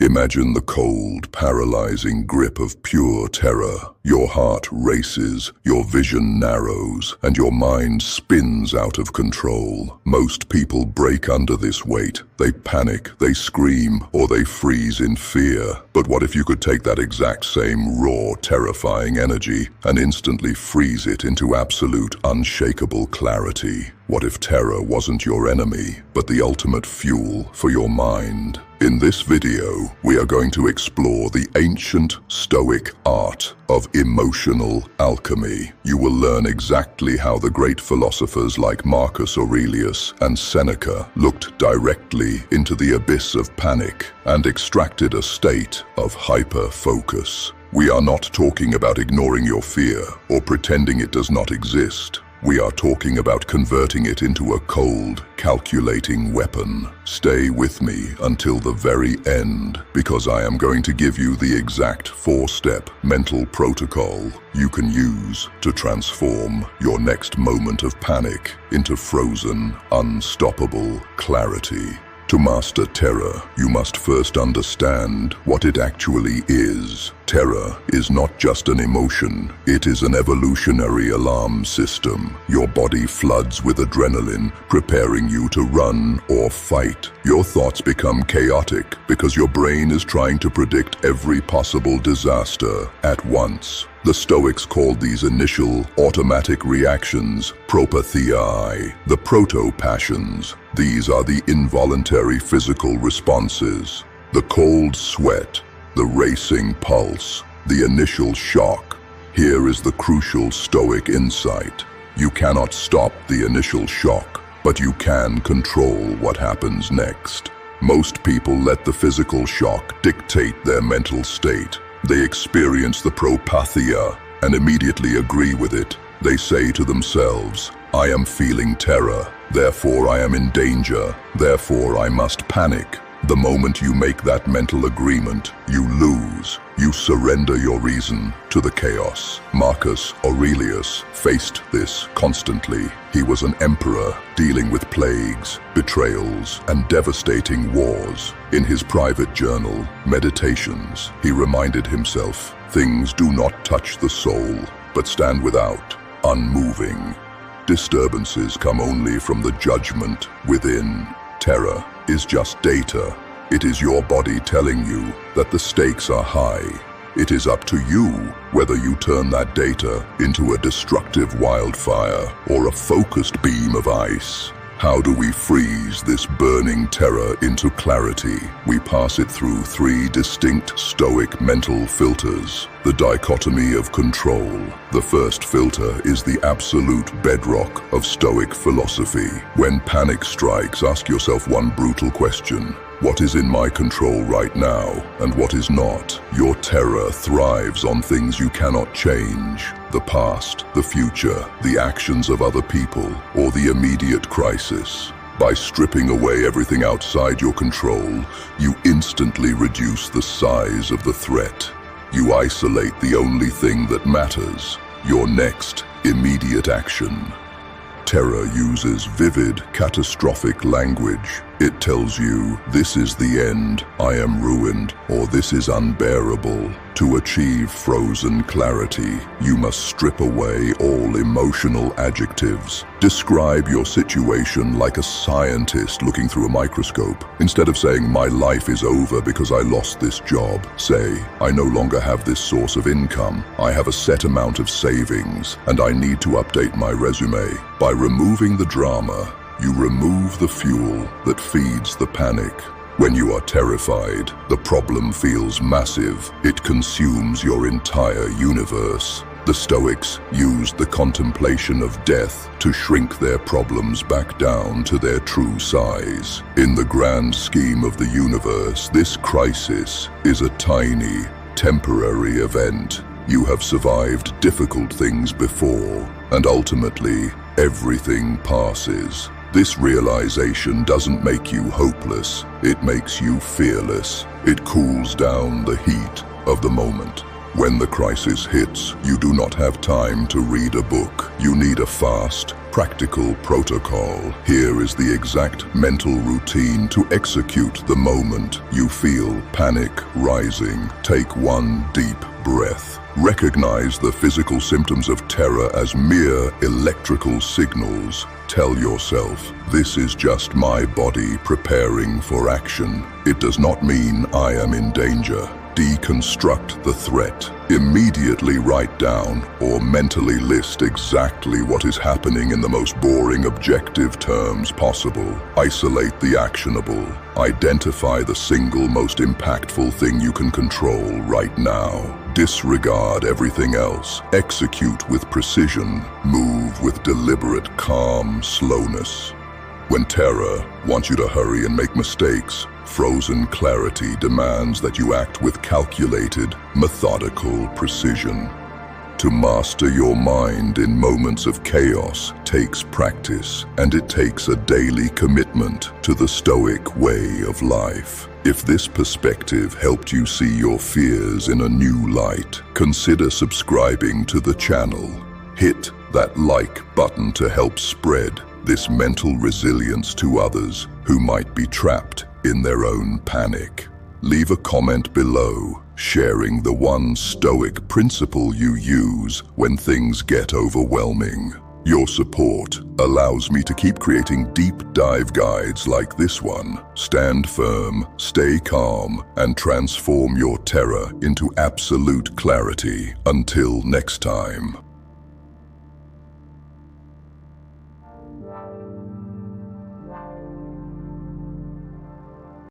Imagine the cold, paralyzing grip of pure terror. Your heart races, your vision narrows, and your mind spins out of control. Most people break under this weight. They panic, they scream, or they freeze in fear. But what if you could take that exact same raw, terrifying energy and instantly freeze it into absolute, unshakable clarity? What if terror wasn't your enemy, but the ultimate fuel for your mind? In this video, we are going to explore the ancient Stoic art of emotional alchemy. You will learn exactly how the great philosophers like Marcus Aurelius and Seneca looked directly into the abyss of panic and extracted a state of hyper-focus. We are not talking about ignoring your fear or pretending it does not exist. We are talking about converting it into a cold, calculating weapon. Stay with me until the very end, because I am going to give you the exact 4-step mental protocol you can use to transform your next moment of panic into frozen, unstoppable clarity. To master terror, you must first understand what it actually is. Terror is not just an emotion, it is an evolutionary alarm system. Your body floods with adrenaline, preparing you to run or fight. Your thoughts become chaotic because your brain is trying to predict every possible disaster at once. The Stoics called these initial automatic reactions propatheiai, the proto-passions. These are the involuntary physical responses: the cold sweat, the racing pulse, the initial shock. Here is the crucial Stoic insight. You cannot stop the initial shock, but you can control what happens next. Most people let the physical shock dictate their mental state. They experience the propatheia and immediately agree with it. They say to themselves, "I am feeling terror, therefore I am in danger, therefore I must panic." The moment you make that mental agreement, you lose. You surrender your reason to the chaos. Marcus Aurelius faced this constantly. He was an emperor dealing with plagues, betrayals, and devastating wars. In his private journal, Meditations, he reminded himself, "Things do not touch the soul, but stand without, unmoving. Disturbances come only from the judgment within." Terror is just data. It is your body telling you that the stakes are high. It is up to you whether you turn that data into a destructive wildfire or a focused beam of ice. How do we freeze this burning terror into clarity? We pass it through 3 distinct Stoic mental filters. The dichotomy of control. The first filter is the absolute bedrock of Stoic philosophy. When panic strikes, ask yourself one brutal question: what is in my control right now, and what is not? Your terror thrives on things you cannot change: the past, the future, the actions of other people, or the immediate crisis. By stripping away everything outside your control, you instantly reduce the size of the threat. You isolate the only thing that matters: your next immediate action. Terror uses vivid, catastrophic language. It tells you, "This is the end, I am ruined," or "This is unbearable." To achieve frozen clarity, you must strip away all emotional adjectives. Describe your situation like a scientist looking through a microscope. Instead of saying, "My life is over because I lost this job," say, "I no longer have this source of income. I have a set amount of savings, and I need to update my resume." By removing the drama, you remove the fuel that feeds the panic. When you are terrified, the problem feels massive. It consumes your entire universe. The Stoics used the contemplation of death to shrink their problems back down to their true size. In the grand scheme of the universe, this crisis is a tiny, temporary event. You have survived difficult things before, and ultimately, everything passes. This realization doesn't make you hopeless, it makes you fearless. It cools down the heat of the moment. When the crisis hits, you do not have time to read a book. You need a fast, practical protocol. Here is the exact mental routine to execute the moment you feel panic rising. Take one deep breath. Recognize the physical symptoms of terror as mere electrical signals. Tell yourself, this is just my body preparing for action. It does not mean I am in danger. Deconstruct the threat. Immediately write down or mentally list exactly what is happening in the most boring, objective terms possible. Isolate the actionable. Identify the single most impactful thing you can control right now. Disregard everything else. Execute with precision. Move with deliberate, calm slowness. When terror wants you to hurry and make mistakes, frozen clarity demands that you act with calculated, methodical precision. To master your mind in moments of chaos takes practice, and it takes a daily commitment to the Stoic way of life. If this perspective helped you see your fears in a new light, consider subscribing to the channel. Hit that like button to help spread this mental resilience to others who might be trapped in their own panic. Leave a comment below, sharing the one Stoic principle you use when things get overwhelming. Your support allows me to keep creating deep dive guides like this one. Stand firm, stay calm, and transform your terror into absolute clarity. Until next time.